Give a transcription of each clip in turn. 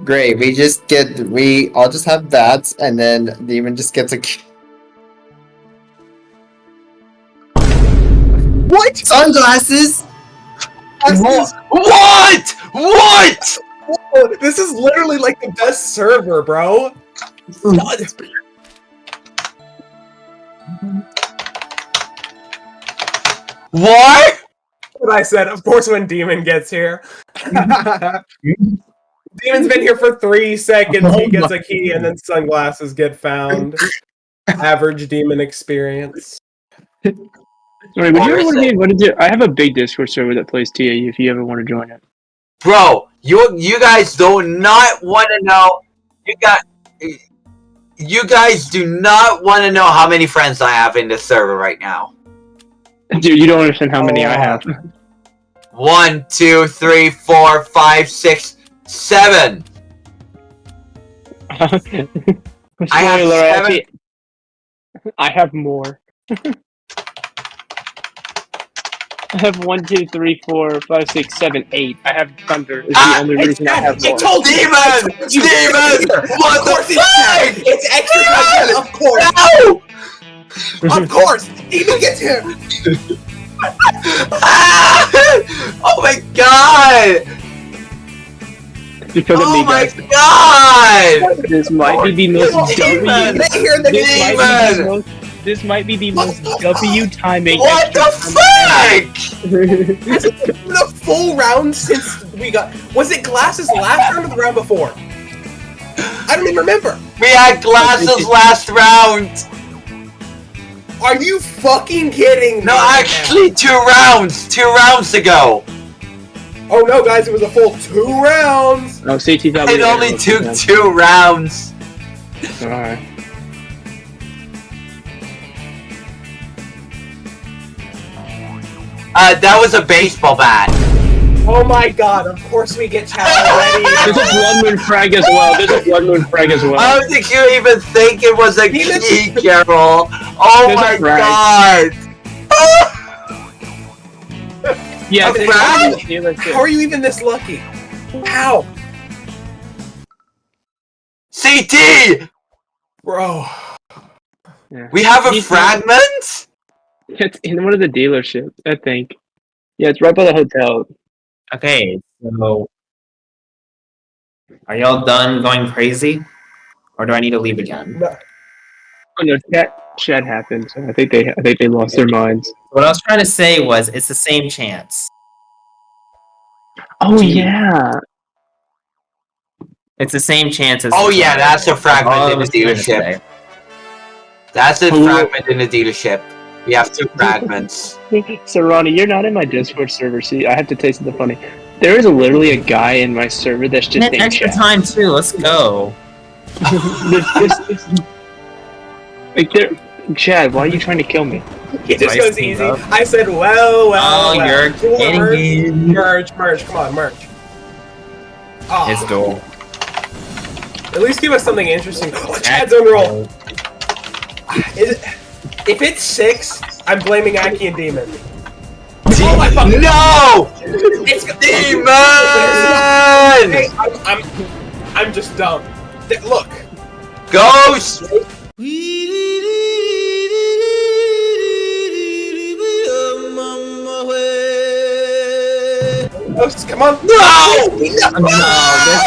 Great. We all just have bats, and then Demon just gets a. What? Sunglasses. What? What? Oh, this is literally like the best server, bro. What? What I said, of course, when Demon gets here. Demon's been here for 3 seconds. He gets a key, and then sunglasses get found. Average Demon experience. Sorry, would you ever want to be? What is it? I have a big Discord server that plays TAU. If you ever want to join it, Bro, you guys do not want to know. You guys do not want to know how many friends I have in this server right now. dude, you don't understand how many I have. 1, 2, 3, 4, 5, 6, 7. Spoiler, I have more. I have 1, 2, 3, 4, 5, 6, 7, 8. I have Thunder. It's the only reason I have more. Demon! What the fuck? It's extra content, of course! No! Of course! Demon gets here! Oh my god! Because of me, guys. God! This might be the most Demon! This might be the most W timing. What the fuck? Has it been a full round since we got... Was it Glasses last round or the round before? I don't even remember. We had glasses last round. Are you fucking kidding me? No, actually 2 rounds. 2 rounds ago. Oh no, guys, it was a full 2 rounds. No, CT It only took 2 rounds. Alright. That was a baseball bat. Oh my god, of course we get chat already. There's a blood moon frag as well. There's a blood moon frag as well. I don't think you even think it was a key, Carol. Oh There's my a frag. god. Yeah, A there's frag? How are you even this lucky? How? CT! Bro. Yeah. We have a fragment? It's in one of the dealerships, I think. Yeah, it's right by the hotel. Okay, so are y'all done going crazy, or do I need to leave again? No. Oh no, chat happened. So I think they lost their minds. What I was trying to say was it's the same chance. Oh yeah. It's the same chance as. Oh yeah, that's a fragment in the dealership. That's a fragment in the dealership. We have 2 fragments. Serani, you're not in my Discord server. See, I have to taste the funny. There is literally a guy in my server that's just And in extra chat. time too. Let's go. Like there, Chad, why are you trying to kill me? It just goes Team easy. up. I said, well. Oh, you're kidding me. Merge, come on, merge. Oh, It's dual. at least give us something interesting. Oh, Chad's own roll. If it's 6, I'm blaming Aki and Demon. Oh my fucking No! It's Demon! Hey, I'm just dumb. Look. Ghost! Ghost, come on. No! No, this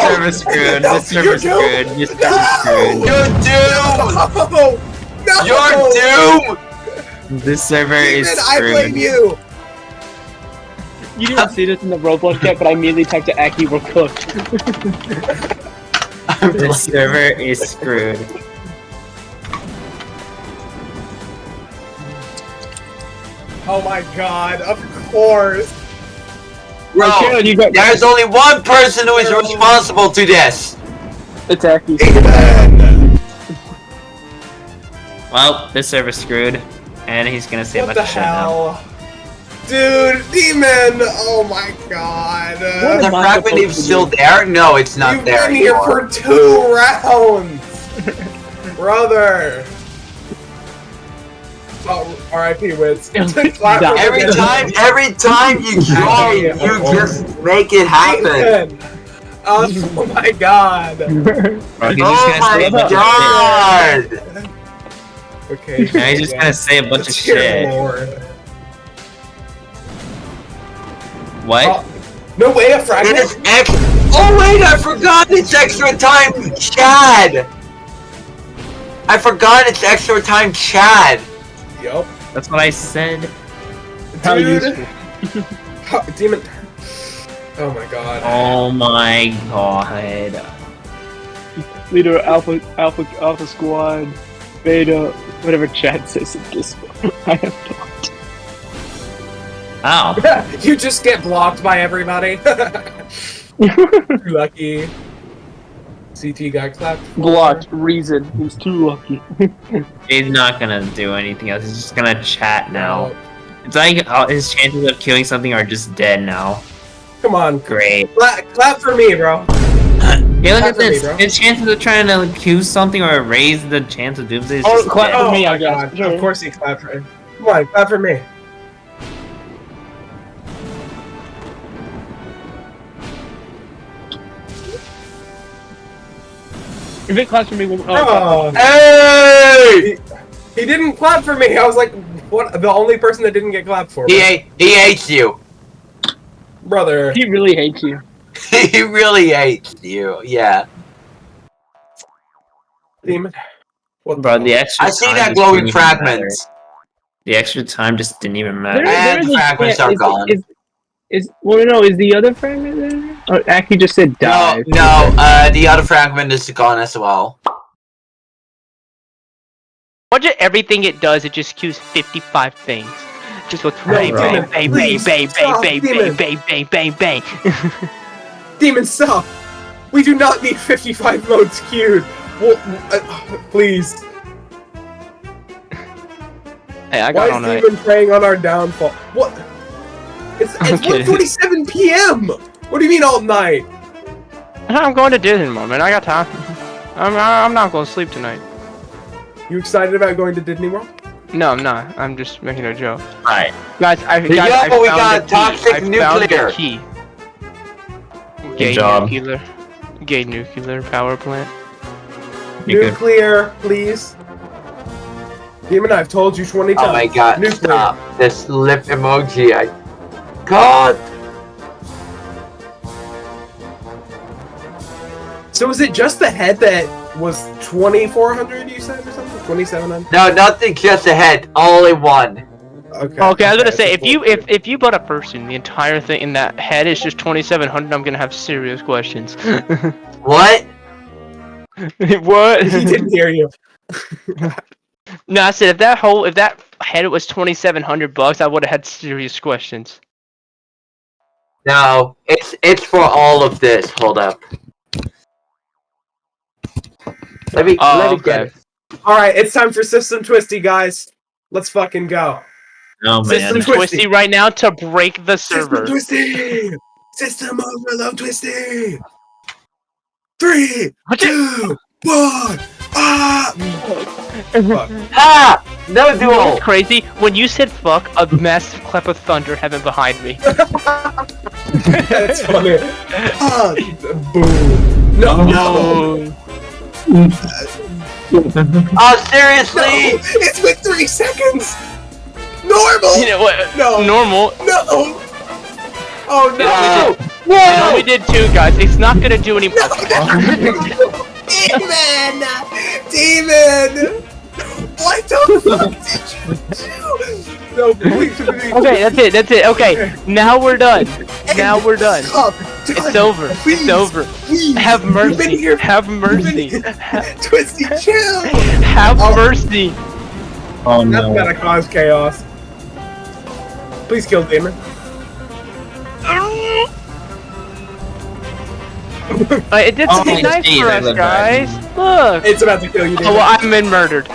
server's screwed. This server's screwed. This server's screwed. You're doomed! No! No! You're doomed! This server is Demon, I blame screwed. you. You didn't see this in the Roblox chat, but I immediately typed to Aki, we're cooked. This server is screwed. Oh my god, of course. Bro, Okay, you got- there's only one person who is responsible to this. It's Aki. Well, this server's screwed, and he's gonna say a What bunch the of shit now. hell? Dude, Demon! Oh my god. What The am I fragment supposed is to still do? there? No, it's not You've there been here anymore. for 2 rounds! Brother! Oh, R.I.P. Wits. Every time you join, you just make it happen. Oh my god. Bro, he's just Oh gonna say my a bunch god! Okay. of shit. Yeah, he's just gonna say a bunch of Dear shit. Lord. What? Oh, no way, a fragment? It's oh wait, I forgot it's extra time, Chad! I forgot it's extra time, Chad! Yup. That's what I said. How Dude. useful. Demon. Oh my god. Oh my god. Leader Alpha Squad, Beta, whatever Chad says in Discord. I have blocked. Oh. You just get blocked by everybody. You're lucky. CT got clapped. for. Blocked. Reason. He's too lucky. He's not gonna do anything else. He's just gonna chat now. No. It's like his chances of killing something are just dead now. Come on. Great. Clap for me, bro. Hey, look Clap at for me, this. bro. His chances of trying to accuse something or raise the chance of doomsday is Oh, just clap dead. for me, my I guess. God. Sure. Of course he clapped for me. Come on, clap for me. If it claps for me, we'll. Oh. Hey! He didn't clap for me. I was like, what? The only person that didn't get clapped for. He hates you. Brother. He really hates you. He really hates you, yeah. Demon. What Bro, the extra I see time that just glowing didn't even matter. fragments. The extra time just didn't even matter. And the fragments are gone. Well, no, is the other fragment there? Oh, Aki just said No, die. no, the other fragment is gone as well. Watch it, everything it does, it just queues 55 things. Just goes bang, bro. bang, bang, bang, Please, bang, bang, stop, bang, Demon. bang, bang, bang, bang, bang. Demon, stop. We do not need 55 modes queued. Well, please. Hey, I Why got on is it. Demon preying on our downfall? What? It's kidding. 1:47 p.m. What do you mean all night? I'm going to Disney, man. I got time. I'm not going to sleep tonight. You excited about going to Disney World? No, I'm not. I'm just making a joke. Alright. Guys, I Yo, found we got the key. toxic I found nuclear. the key. Gay job. nuclear. Gay nuclear power plant. You good? Nuclear, please. Demon, I've told you 20 times. Oh my god, Nuclear. stop. This lip emoji, God! So is it just the head that was 2,400 you said or something? 2,700? No, nothing just ahead. Only one. Okay. Okay, I was gonna say so if you bought a fursuit, the entire thing in that head is just 2,700. I'm gonna have serious questions. What? What? he didn't hear you. No, I said if that head was 2,700 bucks, I would have had serious questions. No, it's for all of this. Hold up. Let me get it. Alright, it's time for System Twisty, guys. Let's fucking go. Oh System man. Twisty. Twisty right now to break the System server. Twisty! System overload Twisty! 3, Watch it. 2, 1! Ah! Fuck. Ah! No You know what's duel! crazy? When you said fuck, a massive clap of thunder happened behind me. That's funny. Ah! Boom. No, no! Oh, seriously! No! It's been 3 seconds! Normal! You know what? No! Normal. No! Oh no! You know we did too, guys. It's not gonna do any. Demon! Demon! What the fuck did you do? No, please. Okay, that's it. Okay, now we're done. Now we're done. Stop. It's over. Please, It's over. Please. Have You've been mercy. here- Have you've been mercy. here- Twisty, chill. Have Oh. mercy. Oh That's no. gotta cause chaos. Please kill Demon. It did Oh, something nice geez, for I us, love guys. Look. It's about to kill you, Demon. Oh, well, I've been murdered. No,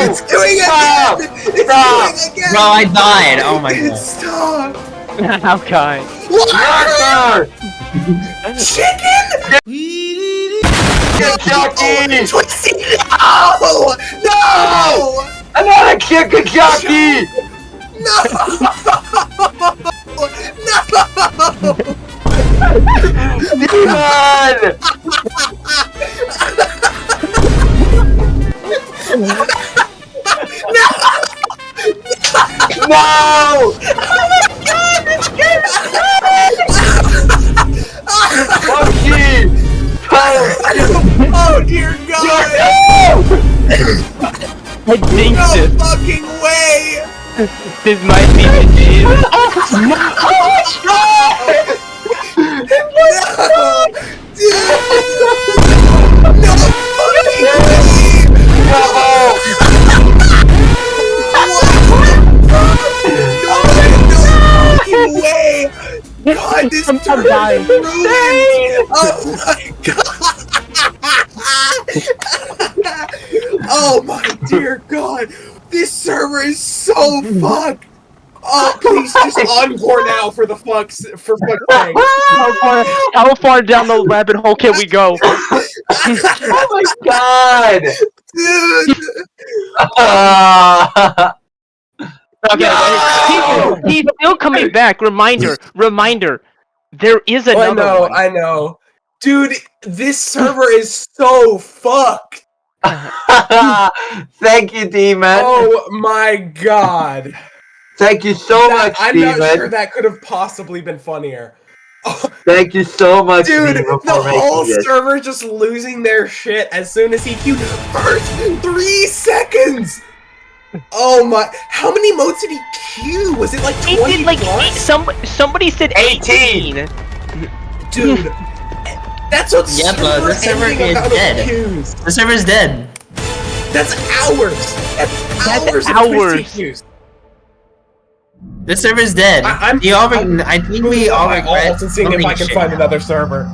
it's doing it Stop. again! It's Stop. doing it again! Bro, I died. Oh my god. Stop! How kind. Murder! Chicken! Get jockey! Twisty, no! No! Another chicken jockey! No! No! God! No! Monkey! Oh dear God! I think No this, fucking way! this might be the game. No! Dude! No fucking way! No! No fucking way! God, this turn dying. is ruined! Oh my God! Oh my dear God! This server is so fucked! Oh, please just encore now for the fucks for fuck's sake! How far down the rabbit hole can we go? Oh my God! Dude! Okay, No! he's still coming back. Reminder. There is I another know, one. I know. Dude, this server is so fucked! Thank you, Demon. Oh my God! Thank you so much, I'm Demon. not sure that could have possibly been funnier. Oh, Thank you so much, dude, Demon, the for whole making it. server just losing their shit as soon as he queued. First 3 seconds! Oh my, how many modes did he queue? Was it like 20 It did like plus? somebody said 18. Dude, that's what Yeah, but super the server ending is amount of dead. queues. The server's dead. That's hours. That's hours. Of hours. Twisty queues. The server's dead. I I think we all regret and seeing if I can find another server.